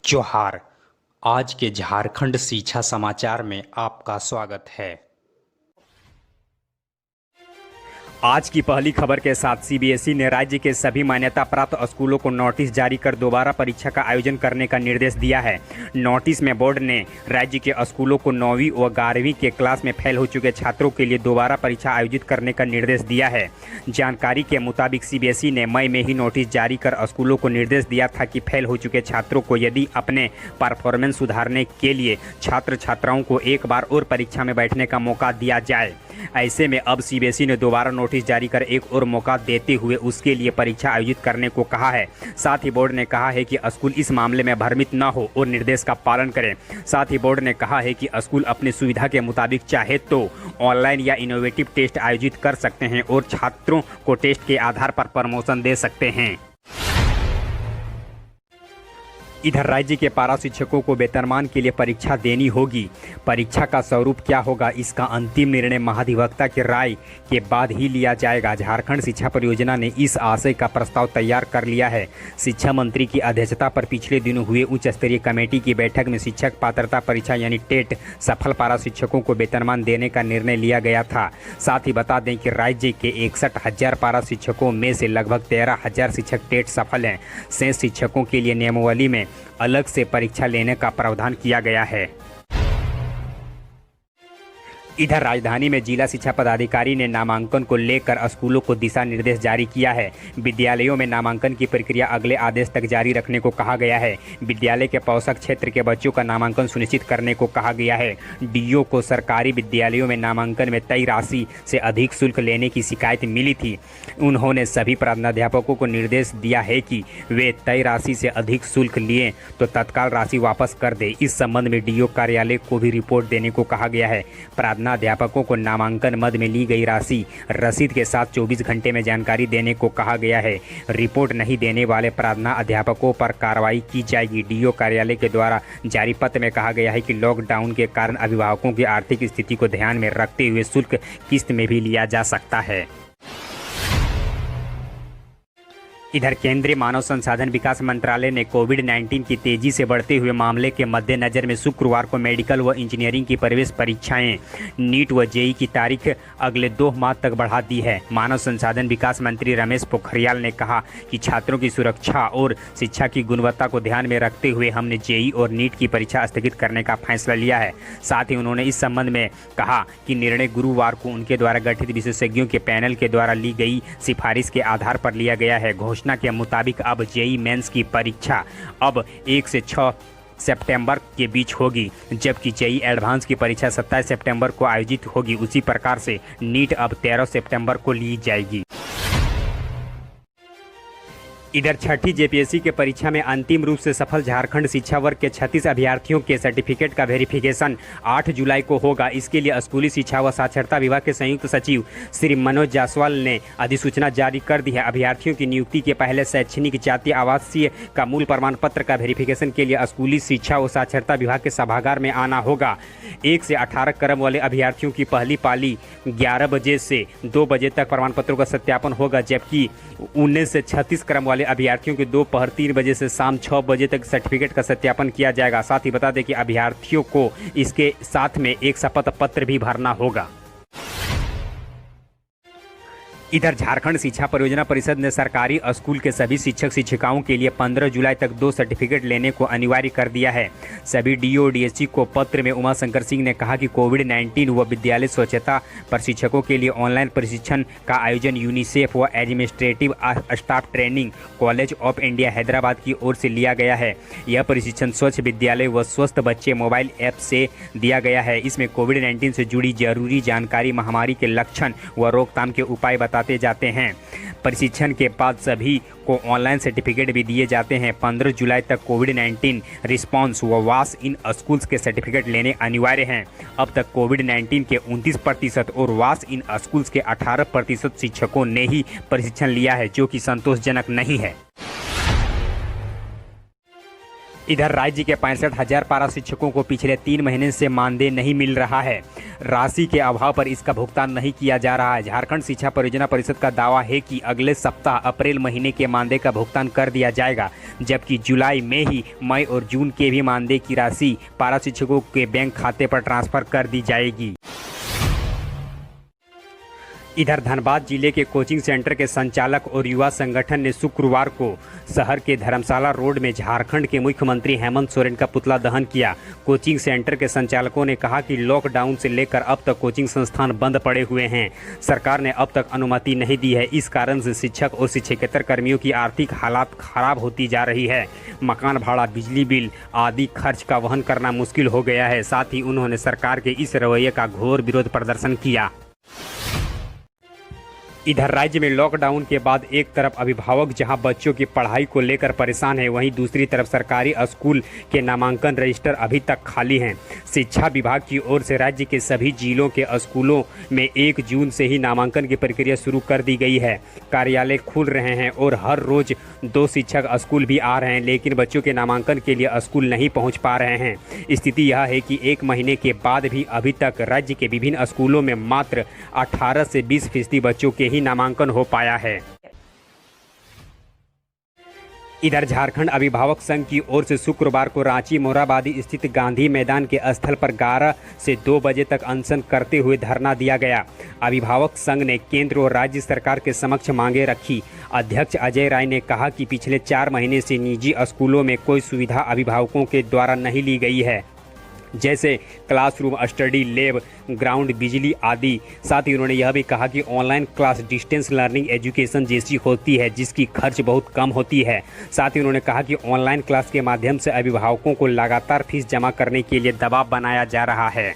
जोहार। आज के झारखंड शिक्षा समाचार में आपका स्वागत है। आज की पहली खबर के साथ सीबीएसई ने राज्य के सभी मान्यता प्राप्त स्कूलों को नोटिस जारी कर दोबारा परीक्षा का आयोजन करने का निर्देश दिया है। नोटिस में बोर्ड ने राज्य के स्कूलों को 9वीं व 11वीं के क्लास में फेल हो चुके छात्रों के लिए दोबारा परीक्षा आयोजित करने का निर्देश दिया है। जानकारी के मुताबिक सीबीएसई ने मई में ही नोटिस जारी कर स्कूलों को निर्देश दिया था कि फेल हो चुके छात्रों को यदि अपने परफॉर्मेंस सुधारने के लिए छात्र छात्राओं को एक बार और परीक्षा में बैठने का मौका दिया जाए। ऐसे में अब सीबीएसई ने दोबारा नोटिस जारी कर एक और मौका देते हुए उसके लिए परीक्षा आयोजित करने को कहा है। साथ ही बोर्ड ने कहा है कि स्कूल इस मामले में भ्रमित न हो और निर्देश का पालन करें। साथ ही बोर्ड ने कहा है कि स्कूल अपनी सुविधा के मुताबिक चाहे तो ऑनलाइन या इनोवेटिव टेस्ट आयोजित कर सकते हैं और छात्रों को टेस्ट के आधार पर प्रमोशन दे सकते हैं। इधर राज्य के पारा शिक्षकों को वेतनमान के लिए परीक्षा देनी होगी। परीक्षा का स्वरूप क्या होगा, इसका अंतिम निर्णय महाधिवक्ता की राय के बाद ही लिया जाएगा। झारखंड शिक्षा परियोजना ने इस आशय का प्रस्ताव तैयार कर लिया है। शिक्षा मंत्री की अध्यक्षता पर पिछले दिनों हुए उच्च स्तरीय कमेटी की बैठक में शिक्षक पात्रता परीक्षा यानी टेट सफल पारा शिक्षकों को वेतनमान देने का निर्णय लिया गया था। साथ ही बता दें कि राज्य के 61,000 पारा शिक्षकों में से लगभग 13,000 शिक्षक टेट सफल हैं। शेष शिक्षकों के लिए नियमावली में अलग से परीक्षा लेने का प्रावधान किया गया है। इधर राजधानी में जिला शिक्षा पदाधिकारी ने नामांकन को लेकर स्कूलों को दिशा निर्देश जारी किया है। विद्यालयों में नामांकन की प्रक्रिया अगले आदेश तक जारी रखने को कहा गया है। विद्यालय के पोषक क्षेत्र के बच्चों का नामांकन सुनिश्चित करने को कहा गया है। डीओ को सरकारी विद्यालयों में नामांकन में तय राशि से अधिक शुल्क लेने की शिकायत मिली थी। उन्होंने सभी प्रधानाध्यापकों को निर्देश दिया है कि वे तय राशि से अधिक शुल्क लिए तो तत्काल राशि वापस कर दे। इस संबंध में डीओ कार्यालय को भी रिपोर्ट देने को कहा गया है। अध्यापकों को नामांकन मद में ली गई राशि रसीद के साथ 24 घंटे में जानकारी देने को कहा गया है। रिपोर्ट नहीं देने वाले प्रार्थना अध्यापकों पर कार्रवाई की जाएगी। डीओ कार्यालय के द्वारा जारी पत्र में कहा गया है कि लॉकडाउन के कारण अभिभावकों की आर्थिक स्थिति को ध्यान में रखते हुए शुल्क किस्त में भी लिया जा सकता है। इधर केंद्रीय मानव संसाधन विकास मंत्रालय ने कोविड-19 की तेजी से बढ़ते हुए मामले के मद्देनजर में शुक्रवार को मेडिकल व इंजीनियरिंग की प्रवेश परीक्षाएं नीट व जेईई की तारीख अगले 2 माह तक बढ़ा दी है। मानव संसाधन विकास मंत्री रमेश पोखरियाल ने कहा कि छात्रों की सुरक्षा और शिक्षा की गुणवत्ता को ध्यान में रखते हुए हमने जेईई और नीट की परीक्षा स्थगित करने का फैसला लिया है। साथ ही उन्होंने इस संबंध में कहा कि निर्णय गुरुवार को उनके द्वारा गठित विशेषज्ञों के पैनल के द्वारा ली गई सिफारिश के आधार पर लिया गया है। घोषणा के मुताबिक अब जेईई मेंस की परीक्षा अब 1 से 6 सितंबर के बीच होगी, जबकि जेईई एडवांस की परीक्षा 27 सितंबर को आयोजित होगी। उसी प्रकार से नीट अब 13 सितंबर को ली जाएगी। इधर छठी जेपीएससी के परीक्षा में अंतिम रूप से सफल झारखंड शिक्षा वर्ग के 36 अभ्यर्थियों के सर्टिफिकेट का वेरिफिकेशन 8 जुलाई को होगा। इसके लिए स्कूली शिक्षा व साक्षरता विभाग के संयुक्त सचिव श्री मनोज जायसवाल ने अधिसूचना जारी कर दी है। अभ्यर्थियों की नियुक्ति के पहले शैक्षणिक जातीय आवासीय का मूल प्रमाण पत्र का वेरिफिकेशन के लिए स्कूली शिक्षा व साक्षरता विभाग के सभागार में आना होगा। 1 से 18 क्रम वाले अभ्यर्थियों की पहली पाली 11 बजे से 2 बजे तक प्रमाण पत्रों का सत्यापन होगा, जबकि 19 से 36 क्रम वाले अभ्यर्थियों के दोपहर 3 बजे से शाम 6 बजे तक सर्टिफिकेट का सत्यापन किया जाएगा। साथ ही बता दें कि अभ्यर्थियों को इसके साथ में एक शपथ पत्र भी भरना होगा। इधर झारखंड शिक्षा परियोजना परिषद ने सरकारी स्कूल के सभी शिक्षक शिक्षिकाओं के लिए 15 जुलाई तक 2 सर्टिफिकेट लेने को अनिवार्य कर दिया है। सभी डीओ डीएससी को पत्र में उमा शंकर सिंह ने कहा कि कोविड-19 व विद्यालय स्वच्छता पर शिक्षकों के लिए ऑनलाइन प्रशिक्षण का आयोजन यूनिसेफ व administrative staff training college of India Hyderabad की ओर से लिया गया है। यह प्रशिक्षण स्वच्छ विद्यालय व स्वस्थ बच्चे मोबाइल ऐप से दिया गया है। इसमें कोविड-19 से जुड़ी जरूरी जानकारी, महामारी के लक्षण व रोकथाम के उपाय बताते जाते हैं। प्रशिक्षण के बाद सभी को ऑनलाइन सर्टिफिकेट भी दिए जाते हैं। 15 जुलाई तक कोविड-19 रिस्पांस व वास इन स्कूल्स के सर्टिफिकेट लेने अनिवार्य हैं। अब तक कोविड-19 के 29% और वास इन स्कूल्स के 18% शिक्षकों ने ही प्रशिक्षण लिया है, जो कि संतोषजनक नहीं है। इधर राज्य के 65,000 पारा शिक्षकों को पिछले 3 महीने से मानदेय नहीं मिल रहा है। राशि के अभाव पर इसका भुगतान नहीं किया जा रहा है। झारखंड शिक्षा परियोजना परिषद का दावा है कि अगले सप्ताह अप्रैल महीने के मानदेय का भुगतान कर दिया जाएगा, जबकि जुलाई में ही मई और जून के भी मानदेय की राशि पारा शिक्षकों के बैंक खाते पर ट्रांसफर कर दी जाएगी। इधर धनबाद जिले के कोचिंग सेंटर के संचालक और युवा संगठन ने शुक्रवार को शहर के धर्मशाला रोड में झारखंड के मुख्यमंत्री हेमंत सोरेन का पुतला दहन किया। कोचिंग सेंटर के संचालकों ने कहा कि लॉकडाउन से लेकर अब तक कोचिंग संस्थान बंद पड़े हुए हैं। सरकार ने अब तक अनुमति नहीं दी है। इस कारण से शिक्षक और शिक्षकेतर कर्मियों की आर्थिक हालात खराब होती जा रही है। मकान भाड़ा, बिजली बिल आदि खर्च का वहन करना मुश्किल हो गया है। साथ ही उन्होंने सरकार के इस रवैये का घोर विरोध प्रदर्शन किया। इधर राज्य में लॉकडाउन के बाद एक तरफ अभिभावक जहां बच्चों की पढ़ाई को लेकर परेशान है, वहीं दूसरी तरफ सरकारी स्कूल के नामांकन रजिस्टर अभी तक खाली हैं। शिक्षा विभाग की ओर से राज्य के सभी जिलों के स्कूलों में 1 जून से ही नामांकन की प्रक्रिया शुरू कर दी गई है। कार्यालय खुल रहे हैं और हर रोज 2 शिक्षक स्कूल भी आ रहे हैं, लेकिन बच्चों के नामांकन के लिए स्कूल नहीं पहुँच पा रहे हैं। स्थिति यह है कि 1 महीने के बाद भी अभी तक राज्य के विभिन्न स्कूलों में मात्र 18 से 20% बच्चों के ही नामांकन हो पाया है। इधर झारखंड अभिभावक संघ की ओर से शुक्रवार को रांची मोरहाबादी स्थित गांधी मैदान के स्थल पर 11 से 2 बजे तक अनशन करते हुए धरना दिया गया। अभिभावक संघ ने केंद्र और राज्य सरकार के समक्ष मांगे रखी। अध्यक्ष अजय राय ने कहा कि पिछले 4 महीने से निजी स्कूलों में कोई सुविधा अभिभावकों के द्वारा नहीं ली गई है, जैसे क्लासरूम, स्टडी लैब, ग्राउंड, बिजली आदि। साथ ही उन्होंने यह भी कहा कि online class distance learning education जैसी होती है, जिसकी खर्च बहुत कम होती है। साथ ही उन्होंने कहा कि ऑनलाइन क्लास के माध्यम से अभिभावकों को लगातार फीस जमा करने के लिए दबाव बनाया जा रहा है।